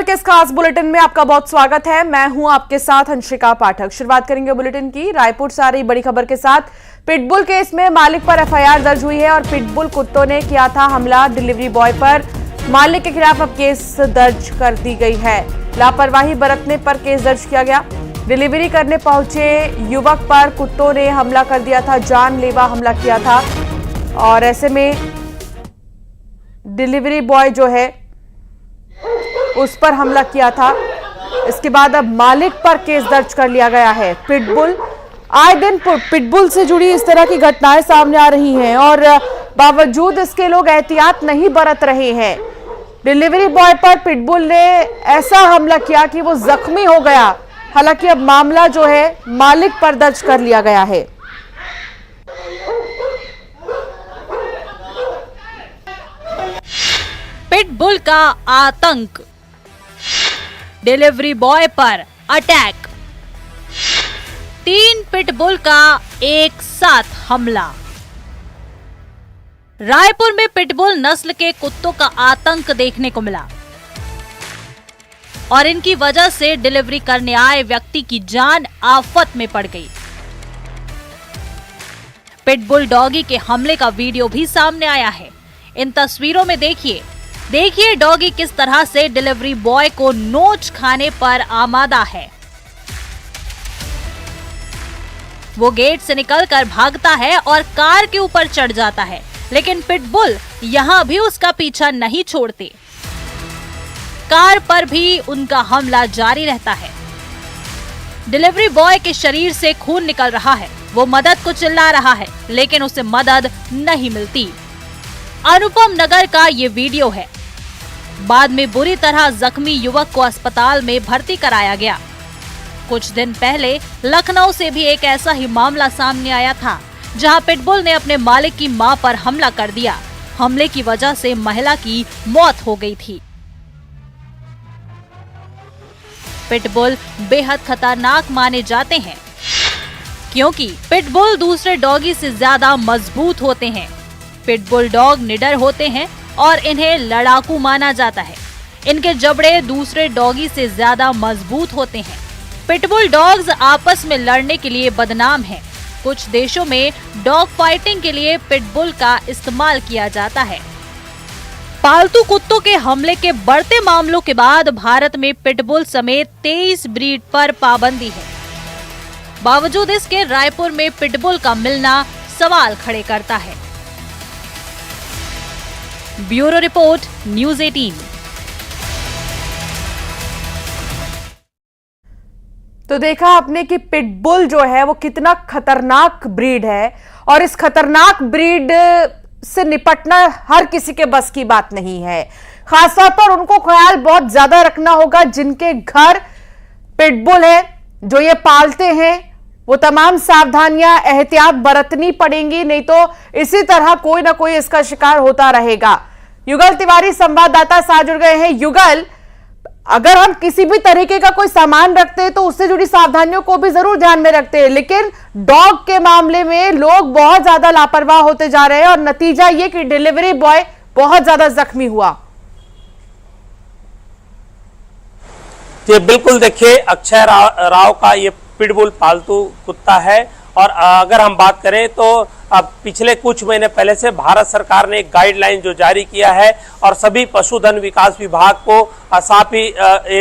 के इस खास बुलेटिन में आपका बहुत स्वागत है। मैं हूं आपके साथ हंसिका पाठक। शुरुआत करेंगे बुलेटिन की रायपुर से आ रही बड़ी खबर के साथ। पिटबुल केस में मालिक पर एफआईआर दर्ज हुई है और पिटबुल कुत्तों ने किया था हमला डिलीवरी बॉय पर। मालिक के खिलाफ अब केस दर्ज कर दी गई है। लापरवाही बरतने पर केस दर्ज किया गया। डिलीवरी करने पहुंचे युवक पर कुत्तों ने हमला कर दिया था, जानलेवा हमला किया था और ऐसे में डिलीवरी बॉय जो है उस पर हमला किया था। इसके बाद अब मालिक पर केस दर्ज कर लिया गया है। पिटबुल, आए दिन पिटबुल से जुड़ी इस तरह की घटनाएं सामने आ रही हैं और बावजूद इसके लोग एहतियात नहीं बरत रहे हैं। डिलीवरी बॉय पर पिटबुल ने ऐसा हमला किया कि वो जख्मी हो गया। हालांकि अब मामला जो है मालिक पर दर्ज कर लिया गया है। पिटबुल का आतंक, डिलीवरी बॉय पर अटैक, 3 पिटबुल का एक साथ हमला। रायपुर में पिटबुल नस्ल के कुत्तों का आतंक देखने को मिला और इनकी वजह से डिलीवरी करने आए व्यक्ति की जान आफत में पड़ गई। पिटबुल डॉगी के हमले का वीडियो भी सामने आया है। इन तस्वीरों में देखिए डॉगी किस तरह से डिलीवरी बॉय को नोच खाने पर आमादा है। वो गेट से निकलकर भागता है और कार के ऊपर चढ़ जाता है, लेकिन पिटबुल यहां भी उसका पीछा नहीं छोड़ते। कार पर भी उनका हमला जारी रहता है। डिलीवरी बॉय के शरीर से खून निकल रहा है। वो मदद को चिल्ला रहा है, लेकिन उसे मदद नहीं मिलती। अनुपम नगर का ये वीडियो है। बाद में बुरी तरह जख्मी युवक को अस्पताल में भर्ती कराया गया। कुछ दिन पहले लखनऊ से भी एक ऐसा ही मामला सामने आया था, जहां पिटबुल ने अपने मालिक की मां पर हमला कर दिया। हमले की वजह से महिला की मौत हो गई थी। पिटबुल बेहद खतरनाक माने जाते हैं, क्योंकि पिटबुल दूसरे डॉगी से ज्यादा मजबूत होते हैं। पिटबुल डॉग निडर होते हैं और इन्हें लड़ाकू माना जाता है। इनके जबड़े दूसरे डॉगी से ज्यादा मजबूत होते हैं। पिटबुल डॉग्स आपस में लड़ने के लिए बदनाम हैं। कुछ देशों में डॉग फाइटिंग के लिए पिटबुल का इस्तेमाल किया जाता है। पालतू कुत्तों के हमले के बढ़ते मामलों के बाद भारत में पिटबुल समेत 23 ब्रीड पर पाबंदी है। बावजूद इसके रायपुर में पिटबुल का मिलना सवाल खड़े करता है। Bureau report, news 18। तो देखा आपने कि पिटबुल जो है वो कितना खतरनाक ब्रीड है और इस खतरनाक ब्रीड से निपटना हर किसी के बस की बात नहीं है। खासतौर पर उनको ख्याल बहुत ज्यादा रखना होगा जिनके घर पिटबुल है, जो ये पालते हैं। वो तमाम सावधानियां, एहतियात बरतनी पड़ेंगी, नहीं तो इसी तरह कोई ना कोई इसका शिकार होता रहेगा। युगल तिवारी संवाददाता साथ जुड़ गए हैं। युगल, अगर हम किसी भी तरीके का कोई सामान रखते हैं तो उससे जुड़ी सावधानियों को भी जरूर ध्यान में रखते हैं, लेकिन डॉग के मामले में लोग बहुत ज्यादा लापरवाह होते जा रहे हैं और नतीजा ये कि डिलीवरी बॉय बहुत ज्यादा जख्मी हुआ। ये बिल्कुल देखिए, अक्षय राव का ये पिटबुल पालतू कुत्ता है और अगर हम बात करें तो अब पिछले कुछ महीने पहले से भारत सरकार ने एक गाइडलाइन जो जारी किया है और सभी पशुधन विकास विभाग को साथ ही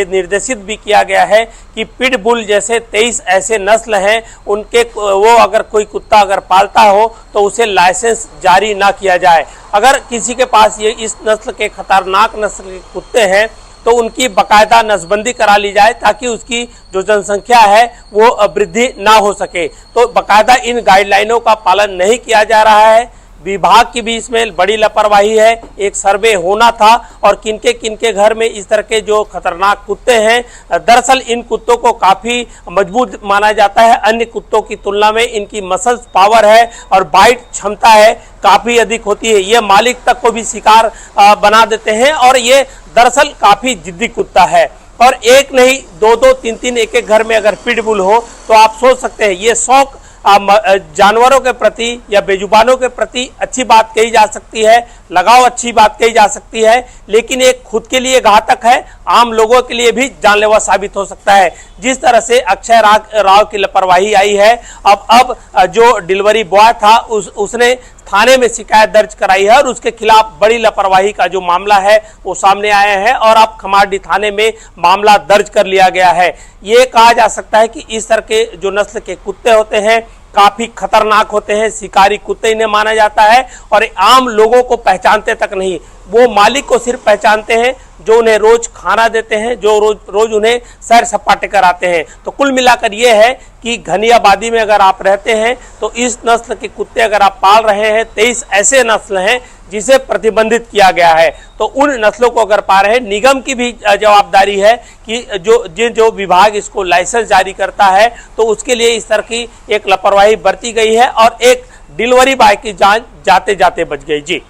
निर्देशित भी किया गया है कि पिटबुल जैसे 23 ऐसे नस्ल हैं, उनके वो अगर कोई कुत्ता अगर पालता हो तो उसे लाइसेंस जारी ना किया जाए। अगर किसी के पास ये इस नस्ल के खतरनाक नस्ल के कुत्ते हैं तो उनकी बाकायदा नसबंदी करा ली जाए ताकि उसकी जो जनसंख्या है वो वृद्धि ना हो सके। तो बाकायदा इन गाइडलाइनों का पालन नहीं किया जा रहा है। विभाग की भी इसमें बड़ी लापरवाही है। एक सर्वे होना था और किनके घर में इस तरह के जो खतरनाक कुत्ते हैं, दरअसल इन कुत्तों को काफी मजबूत माना जाता है। अन्य कुत्तों की तुलना में इनकी मसल्स पावर है और बाइट क्षमता है काफी अधिक होती है। ये मालिक तक को भी शिकार बना देते हैं और ये दरअसल काफी जिद्दी कुत्ता है। और एक नहीं, 2-2, 3-3 एक घर में अगर पिटबुल हो तो आप सोच सकते हैं ये 100 जानवरों के प्रति या बेजुबानों के प्रति अच्छी बात कही जा सकती है, लगाव अच्छी बात कही जा सकती है, लेकिन एक खुद के लिए घातक है, आम लोगों के लिए भी जानलेवा साबित हो सकता है। जिस तरह से अक्षय राव की लापरवाही आई है, अब जो डिलीवरी बॉय था उसने थाने में शिकायत दर्ज कराई है और उसके खिलाफ बड़ी लापरवाही का जो मामला है वो सामने आया है और अब खमारडी थाने में मामला दर्ज कर लिया गया है। ये कहा जा सकता है कि इस तरह के जो नस्ल के कुत्ते होते हैं काफी खतरनाक होते हैं, शिकारी कुत्ते इन्हें माना जाता है और आम लोगों को पहचानते तक नहीं, वो मालिक को सिर्फ पहचानते हैं जो उन्हें रोज खाना देते हैं, जो रोज उन्हें सैर सपाटे कराते हैं। तो कुल मिलाकर ये है कि घनी आबादी में अगर आप रहते हैं तो इस नस्ल के कुत्ते अगर आप पाल रहे हैं, 23 ऐसे नस्ल हैं जिसे प्रतिबंधित किया गया है, तो उन नस्लों को अगर पा रहे हैं, निगम की भी जवाबदारी है कि जो विभाग इसको लाइसेंस जारी करता है तो उसके लिए इस तरह की एक लापरवाही बरती गई है और एक डिलीवरी बॉय की जान जाते जाते बच गई। जी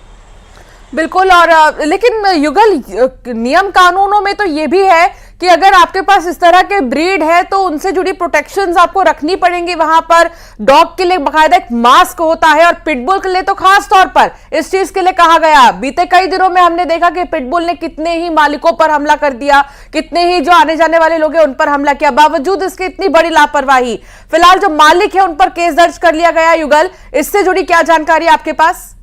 बिल्कुल। और लेकिन युगल, नियम कानूनों में तो ये भी है कि अगर आपके पास इस तरह के ब्रीड है तो उनसे जुड़ी प्रोटेक्शंस आपको रखनी पड़ेंगी। वहां पर डॉग के लिए बाकायदा एक मास्क होता है और पिटबुल के लिए तो खास तौर पर इस चीज के लिए कहा गया। बीते कई दिनों में हमने देखा कि पिटबुल ने कितने ही मालिकों पर हमला कर दिया, कितने ही जो आने जाने वाले लोग हैं उन पर हमला किया, बावजूद इसकी इतनी बड़ी लापरवाही। फिलहाल जो मालिक है उन पर केस दर्ज कर लिया गया। युगल, इससे जुड़ी क्या जानकारी आपके पास?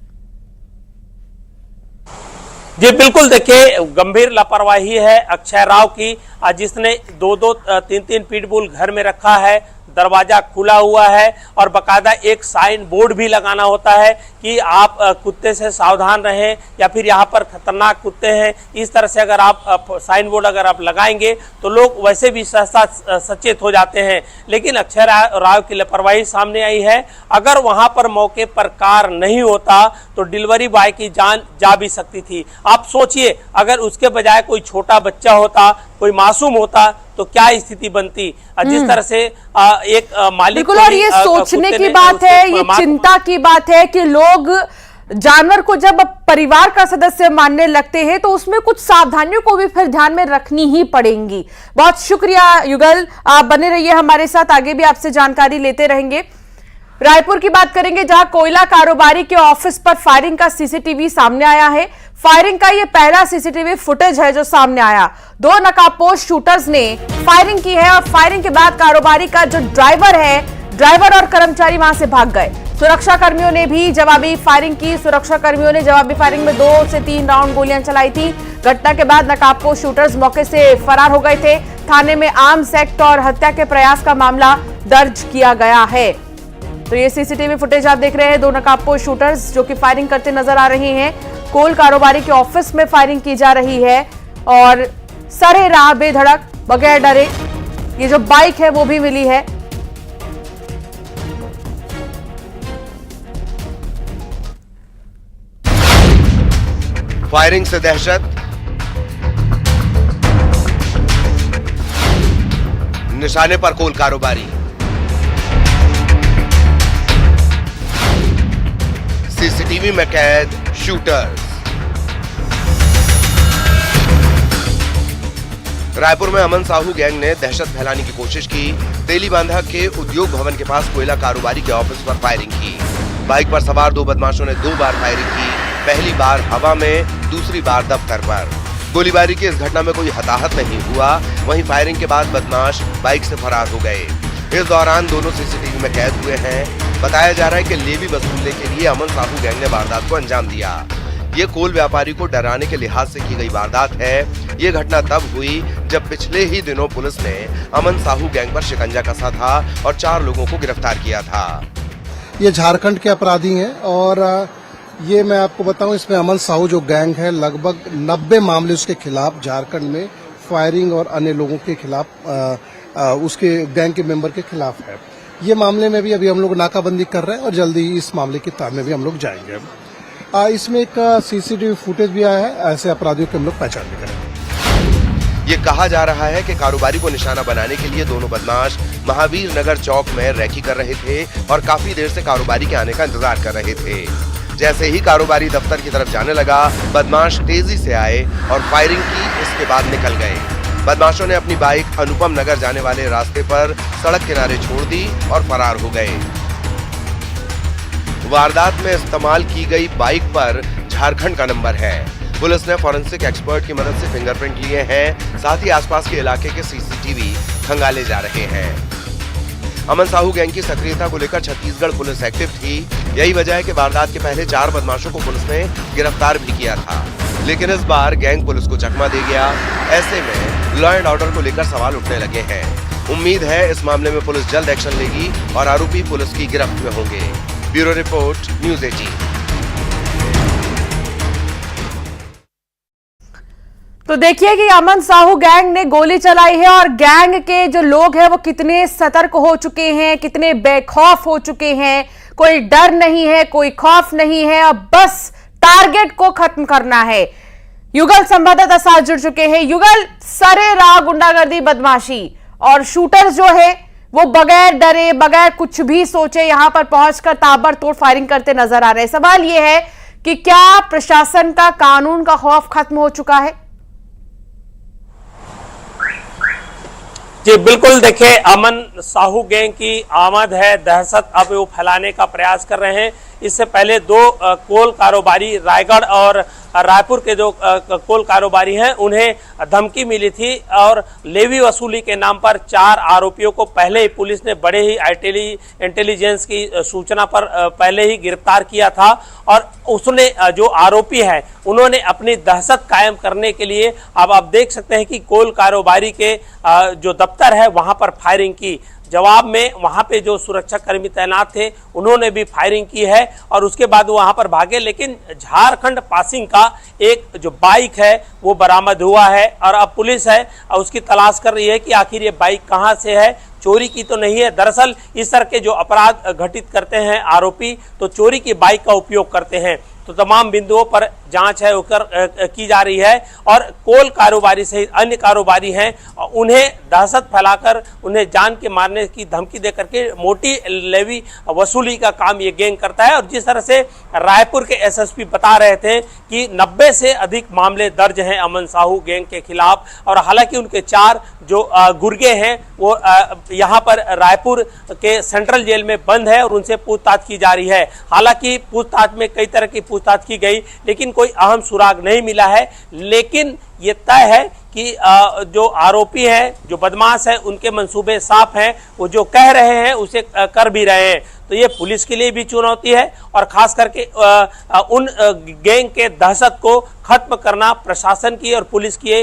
जी बिल्कुल, देखिए गंभीर लापरवाही है अक्षय राव की, जिसने 2-2, 3-3 पिटबुल घर में रखा है, दरवाजा खुला हुआ है और बकायदा एक साइन बोर्ड भी लगाना होता है कि आप कुत्ते से सावधान रहें या फिर यहाँ पर खतरनाक कुत्ते हैं। इस तरह से अगर आप साइन बोर्ड अगर आप लगाएंगे तो लोग वैसे भी सहसा सचेत हो जाते हैं। लेकिन अक्षय राव की लापरवाही सामने आई है। अगर वहां पर मौके पर कार नहीं होता तो डिलीवरी बॉय की जान जा भी सकती थी। आप सोचिए, अगर उसके बजाय कोई छोटा बच्चा होता, कोई मासूम होता तो क्या स्थिति बनती। जिस तरह से एक मालिक, बिल्कुल, और ये सोचने की बात है, ये चिंता की बात है कि लोग जानवर को जब परिवार का सदस्य मानने लगते हैं तो उसमें कुछ सावधानियों को भी फिर ध्यान में रखनी ही पड़ेंगी। बहुत शुक्रिया युगल, आप बने रहिए हमारे साथ, आगे भी आपसे जानकारी लेते रहेंगे। रायपुर की बात करेंगे जहां कोयला कारोबारी के ऑफिस पर फायरिंग का सीसीटीवी सामने आया है। फायरिंग का यह पहला सीसीटीवी फुटेज है जो सामने आया। 2 नकाबपोश शूटर्स ने फायरिंग की है और फायरिंग के बाद कारोबारी का जो ड्राइवर और कर्मचारी वहां से भाग गए। सुरक्षा कर्मियों ने भी जवाबी फायरिंग की। सुरक्षा कर्मियों ने जवाबी फायरिंग में 2 से 3 राउंड गोलियां चलाई थी। घटना के बाद नकाबपोश शूटर्स मौके से फरार हो गए थे। थाने में आर्म्स एक्ट और हत्या के प्रयास का मामला दर्ज किया गया है। तो ये सीसीटीवी फुटेज आप देख रहे हैं, 2 नकाबपोश शूटर्स जो कि फायरिंग करते नजर आ रहे हैं। कोल कारोबारी के ऑफिस में फायरिंग की जा रही है और सरे राह बेधड़क बगैर डरे ये जो बाइक है वो भी मिली है। फायरिंग से दहशत, निशाने पर कोल कारोबारी, सीसीटीवी में कैद शूटर्स। रायपुर में अमन साहू गैंग ने दहशत फैलाने की कोशिश की। तेलीबांधा के उद्योग भवन के पास कोयला कारोबारी के ऑफिस पर फायरिंग की। बाइक पर सवार 2 बदमाशों ने 2 बार फायरिंग की, पहली बार हवा में, दूसरी बार दफ्तर पर। गोलीबारी की इस घटना में कोई हताहत नहीं हुआ। वहीं फायरिंग के बाद बदमाश बाइक से फरार हो गए। इस दौरान दोनों सीसीटीवी में कैद हुए हैं। बताया जा रहा है कि लेवी वसूलने के लिए अमन साहू गैंग ने वारदात को अंजाम दिया। ये कोल व्यापारी को डराने के लिहाज से की गई वारदात है। ये घटना तब हुई जब पिछले ही दिनों पुलिस ने अमन साहू गैंग पर शिकंजा कसा था और 4 लोगों को गिरफ्तार किया था। ये झारखंड के अपराधी हैं और ये मैं आपको बताऊं, इसमें अमन साहू जो गैंग है लगभग 90 मामले उसके खिलाफ झारखंड में फायरिंग और अन्य लोगों के खिलाफ उसके गैंग के मेंबर के खिलाफ है। ये मामले में भी अभी हम लोग नाकाबंदी कर रहे हैं और जल्दी इस मामले की तार में भी हम लोग जाएंगे। इसमें एक सीसीटीवी फुटेज भी आया है, ऐसे अपराधियों की हम लोग पहचान भी करेंगे। ये कहा जा रहा है कि कारोबारी को निशाना बनाने के लिए दोनों बदमाश महावीर नगर चौक में रैकी कर रहे थे और काफी देर से कारोबारी के आने का इंतजार कर रहे थे। जैसे ही कारोबारी दफ्तर की तरफ जाने लगा, बदमाश तेजी से आए और फायरिंग की। इसके बाद निकल गए। बदमाशों ने अपनी बाइक अनुपम नगर जाने वाले रास्ते पर सड़क किनारे छोड़ दी और फरार हो गए। वारदात में इस्तेमाल की गई बाइक पर झारखंड का नंबर है। पुलिस ने फॉरेंसिक एक्सपर्ट की मदद से फिंगरप्रिंट लिए हैं, साथ ही आसपास के इलाके के सीसीटीवी खंगाले जा रहे हैं। अमन साहू गैंग की सक्रियता को लेकर छत्तीसगढ़ पुलिस एक्टिव थी। यही वजह है कि वारदात के पहले 4 बदमाशों को पुलिस ने गिरफ्तार भी किया था, लेकिन इस बार गैंग पुलिस को चकमा दे गया। ऐसे में लॉ एंड ऑर्डर को लेकर सवाल उठने लगे हैं। उम्मीद है इस मामले में पुलिस जल्द एक्शन लेगी और आरोपी पुलिस की गिरफ्त में होंगे। Bureau report, news 18। तो देखिए कि अमन साहू गैंग ने गोली चलाई है और गैंग के जो लोग हैं वो कितने सतर्क हो चुके हैं, कितने बेखौफ हो चुके हैं। कोई डर नहीं है, कोई खौफ नहीं है, अब बस टारगेट को खत्म करना है। युगल संवाददाता साथ जुड़ चुके हैं। युगल, सरेराह गुंडागर्दी, बदमाशी और शूटर्स जो है वो बगैर डरे, बगैर कुछ भी सोचे यहां पर पहुंचकर ताबड़तोड़ फायरिंग करते नजर आ रहे हैं। सवाल यह है कि क्या प्रशासन का, कानून का खौफ खत्म हो चुका है? जी बिल्कुल, देखिए अमन साहू गैंग की आमद है, दहशत अब वो फैलाने का प्रयास कर रहे हैं। इससे पहले 2 कोल कारोबारी रायगढ़ और रायपुर के जो कोल कारोबारी हैं उन्हें धमकी मिली थी और लेवी वसूली के नाम पर 4 आरोपियों को पहले ही पुलिस ने बड़े ही इंटेलिजेंस की सूचना पर पहले ही गिरफ्तार किया था। और उसने जो आरोपी है उन्होंने अपनी दहशत कायम करने के लिए अब आप देख सकते हैं कि कोल कारोबारी के जो दफ्तर है वहां पर फायरिंग की। जवाब में वहां पे जो सुरक्षा कर्मी तैनात थे उन्होंने भी फायरिंग की है और उसके बाद वहां पर भागे। लेकिन झारखंड पासिंग का एक जो बाइक है वो बरामद हुआ है और अब पुलिस है उसकी तलाश कर रही है कि आखिर ये बाइक कहां से है, चोरी की तो नहीं है। दरअसल इस तरह के जो अपराध घटित करते हैं आरोपी तो चोरी की बाइक का उपयोग करते हैं। तो तमाम बिंदुओं पर जांच है की जा रही है और कोल कारोबारी सहित अन्य कारोबारी हैं उन्हें दहशत फैलाकर उन्हें जान के मारने की धमकी देकर के मोटी लेवी वसूली का काम ये गैंग करता है। और जिस तरह से रायपुर के एसएसपी बता रहे थे कि 90 से अधिक मामले दर्ज हैं अमन साहू गैंग के खिलाफ और हालांकि उनके 4 जो गुर्गे हैं वो यहाँ पर रायपुर के सेंट्रल जेल में बंद है और उनसे पूछताछ की जा रही है। हालांकि पूछताछ में कई तरह की पूछताछ की गई लेकिन कोई अहम सुराग नहीं मिला है। लेकिन ये तय है कि जो आरोपी हैं, जो बदमाश हैं, उनके मंसूबे साफ हैं, वो जो कह रहे हैं उसे कर भी रहे हैं। तो ये पुलिस के लिए भी चुनौती है और खास करके उन गैंग के दहशत को खत्म करना प्रशासन की और पुलिस की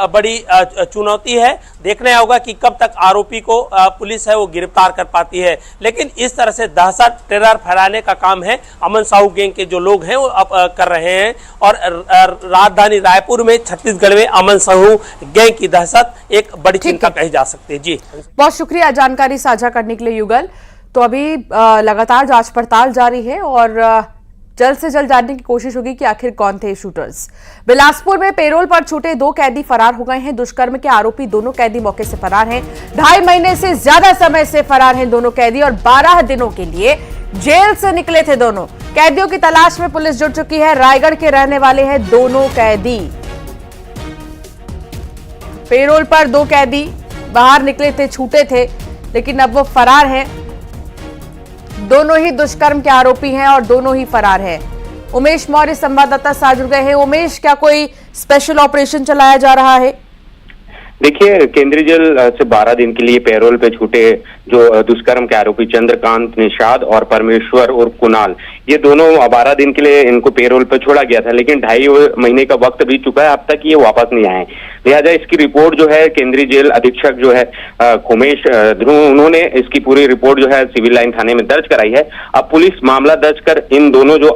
बड़ी चुनौती है। देखने होगा कि कब तक आरोपी को पुलिस है वो गिरफ्तार कर पाती है। लेकिन इस तरह से दहशत, टेरर फैलाने का काम है अमन साहू गैंग के जो लोग हैं वो अब कर रहे हैं। और राजधानी रायपुर में, छत्तीसगढ़ में अमन साहू गैंग की दहशत एक बड़ी चिंता कही जा सकती है। जी बहुत शुक्रिया जानकारी साझा करने के लिए युगल। तो अभी लगातार जांच पड़ताल जारी है और जल्द से जल्द जानने की कोशिश होगी कि आखिर कौन थे शूटर्स। बिलासपुर में पेरोल पर छूटे 2 कैदी फरार हो गए हैं। दुष्कर्म के आरोपी दोनों कैदी मौके से फरार हैं। 2.5 महीने से ज्यादा समय से फरार हैं दोनों कैदी और 12 दिनों के लिए जेल से निकले थे दोनों। कैदियों की तलाश में पुलिस जुट चुकी है। रायगढ़ के रहने वाले हैं दोनों कैदी। पेरोल पर 2 कैदी बाहर निकले थे, छूटे थे, लेकिन अब वो फरार हैं। दोनों ही दुष्कर्म के आरोपी हैं और दोनों ही फरार हैं। उमेश मौर्य संवाददाता साथ जुड़ गए हैं। उमेश, क्या कोई स्पेशल ऑपरेशन चलाया जा रहा है? देखिए, केंद्रीय जेल से 12 दिन के लिए पैरोल पे छूटे जो दुष्कर्म के आरोपी चंद्रकांत, निषाद और परमेश्वर और कुणाल, ये दोनों 12 दिन के लिए इनको पैरोल पे छोड़ा गया था, लेकिन 2.5 महीने का वक्त बीत चुका है, अब तक ये वापस नहीं आए। लिहाजा इसकी रिपोर्ट जो है केंद्रीय जेल अधीक्षक जो है खोमेश ध्रुव, उन्होंने इसकी पूरी रिपोर्ट जो है सिविल लाइन थाने में दर्ज कराई है। अब पुलिस मामला दर्ज कर इन दोनों जो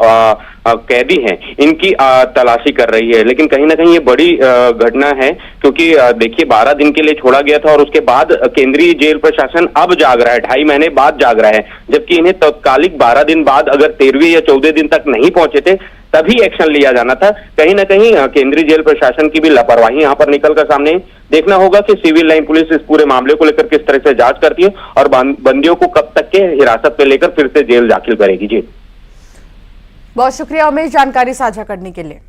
कैदी हैं इनकी तलाशी कर रही है। लेकिन कहीं ना कहीं ये बड़ी घटना है, क्योंकि देखिए 12 दिन के लिए छोड़ा गया था और उसके बाद केंद्रीय जेल प्रशासन अब जाग रहा है, 2.5 महीने बाद जाग रहा है, जबकि इन्हें तत्कालिक 12 दिन बाद अगर 13वें या 14 दिन तक नहीं पहुंचे थे तभी एक्शन लिया जाना था। कहीं ना कहीं केंद्रीय जेल प्रशासन की भी लापरवाही यहाँ पर निकल कर सामने। देखना होगा कि सिविल लाइन पुलिस इस पूरे मामले को लेकर किस तरह से जांच करती है और बंदियों को कब तक के हिरासत में लेकर फिर से जेल दाखिल करेगी। जी बहुत शुक्रिया उमेश जानकारी साझा करने के लिए।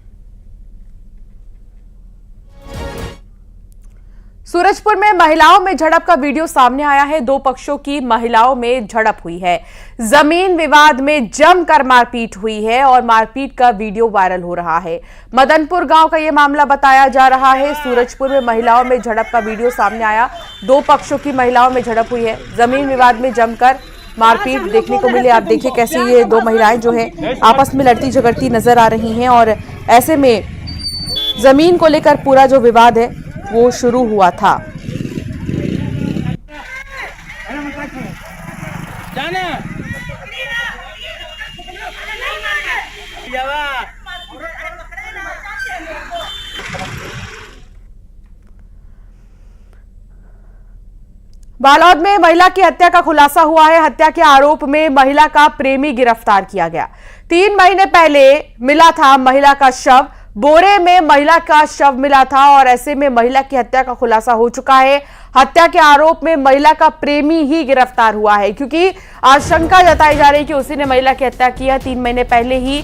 सूरजपुर में महिलाओं में झड़प का वीडियो सामने आया है। दो पक्षों की महिलाओं में झड़प हुई है। जमीन विवाद में जमकर मारपीट हुई है और मारपीट का वीडियो वायरल हो रहा है। मदनपुर गांव का यह मामला बताया जा रहा है। सूरजपुर में महिलाओं में झड़प का वीडियो सामने आया। दो पक्षों की महिलाओं में झड़प हुई है। जमीन विवाद में जमकर मारपीट देखने को मिले। आप देखिए कैसे ये दो महिलाएं जो है आपस में लड़ती झगड़ती नजर आ रही हैं और ऐसे में जमीन को लेकर पूरा जो विवाद है वो शुरू हुआ था। बालोद में महिला की हत्या का खुलासा हुआ है। हत्या के आरोप में महिला का प्रेमी गिरफ्तार किया गया। 3 महीने पहले मिला था महिला का शव। बोरे में महिला का शव मिला था और ऐसे में महिला की हत्या का खुलासा हो चुका है। हत्या के आरोप में महिला का प्रेमी ही गिरफ्तार हुआ है क्योंकि आशंका जताई जा रही है कि उसी ने महिला की हत्या की है। 3 महीने पहले ही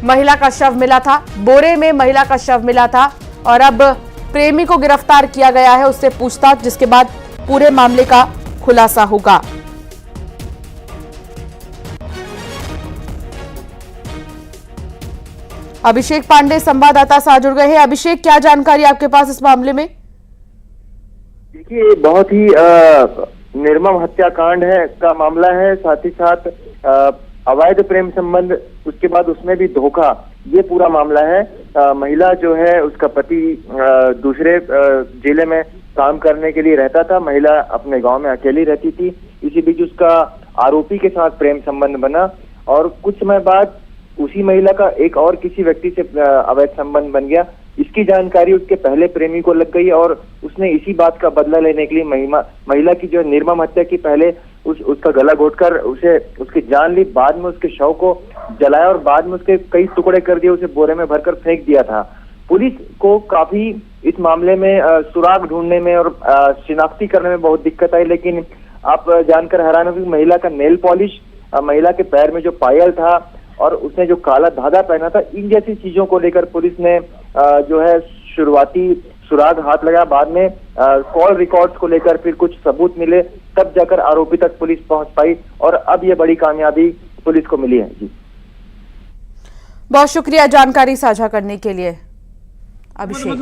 महिला का शव मिला था। बोरे में महिला का शव मिला था और अब प्रेमी को गिरफ्तार किया गया है। उससे पूछताछ, जिसके बाद पूरे मामले का खुलासा होगा। अभिषेक पांडे संवाददाता साथ जुड़ गए हैं। अभिषेक, क्या जानकारी आपके पास इस मामले में? देखिए, बहुत ही निर्मम हत्याकांड है का मामला है। साथ ही साथ अवैध प्रेम संबंध, उसके बाद उसमें भी धोखा, ये पूरा मामला है। महिला जो है उसका पति दूसरे जिले में काम करने के लिए रहता था। महिला अपने गांव में अकेली रहती थी। इसी बीच उसका आरोपी के साथ प्रेम संबंध बना और कुछ समय बाद उसी महिला का एक और किसी व्यक्ति से अवैध संबंध बन गया। इसकी जानकारी उसके पहले प्रेमी को लग गई और उसने इसी बात का बदला लेने के लिए महिला की जो निर्मम हत्या की, पहले उसका गला घोटकर उसे उसकी जान ली। बाद में उसके शव को जलाया और बाद में उसके कई टुकड़े कर दिए, उसे बोरे में भरकर फेंक दिया था। पुलिस को काफी इस मामले में सुराग ढूंढने में और शिनाख्ती करने में बहुत दिक्कत आई, लेकिन आप जानकर हैरान होंगे, महिला का नेल पॉलिश, महिला के पैर में जो पायल था और उसने जो काला धागा पहना था, इन जैसी चीजों को लेकर पुलिस ने जो है शुरुआती सुराग हाथ लगा। बाद में कॉल रिकॉर्ड्स को लेकर फिर कुछ सबूत मिले, तब जाकर आरोपी तक पुलिस पहुंच पाई और अब ये बड़ी कामयाबी पुलिस को मिली है। जी, बहुत शुक्रिया जानकारी साझा करने के लिए अभिषेक।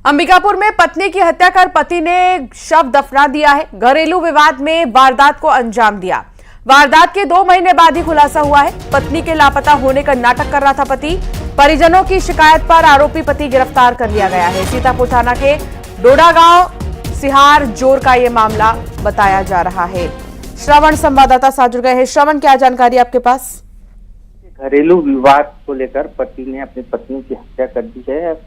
अंबिकापुर में पत्नी की हत्या कर पति ने शव दफना दिया है। घरेलू विवाद में वारदात को अंजाम दिया। वारदात के 2 महीने बाद ही खुलासा हुआ है। पत्नी के लापता होने का नाटक कर रहा था पति। परिजनों की शिकायत पर आरोपी पति गिरफ्तार कर लिया गया है। सीतापुर थाना के डोडा गांव सिहार जोर का यह मामला बताया जा रहा है। श्रवण संवाददाता साथ जुड़ गए हैं। श्रवण, क्या जानकारी आपके पास? घरेलू विवाद को लेकर पति ने अपनी पत्नी की हत्या कर दी है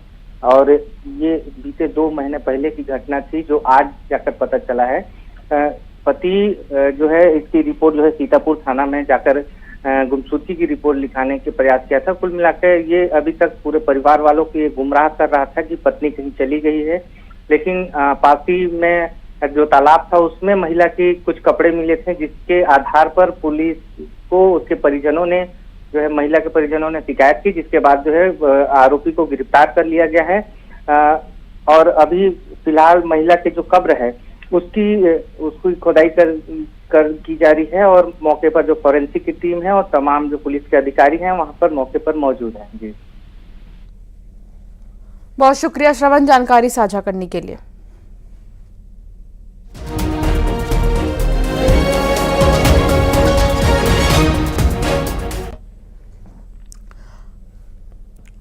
और ये बीते 2 महीने पहले की घटना थी, जो आज जाकर पता चला है। पति जो है इसकी रिपोर्ट जो है सीतापुर थाना में जाकर गुमशुदगी की रिपोर्ट लिखाने के प्रयास किया था। कुल मिलाकर ये अभी तक पूरे परिवार वालों को ये गुमराह कर रहा था कि पत्नी कहीं चली गई है, लेकिन पासी में जो तालाब था उसमें महिला के कुछ कपड़े मिले थे, जिसके आधार पर पुलिस को उसके परिजनों ने जो है महिला के परिजनों ने शिकायत की, जिसके बाद जो है आरोपी को गिरफ्तार कर लिया गया है। और अभी फिलहाल महिला के जो कब्र है उसकी खुदाई कर की जा रही है और मौके पर जो फॉरेंसिक की टीम है और तमाम जो पुलिस के अधिकारी हैं वहां पर मौके पर मौजूद हैं। जी, बहुत शुक्रिया श्रवण जानकारी साझा करने के लिए।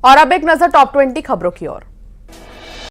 और अब एक नजर टॉप 20 खबरों की ओर।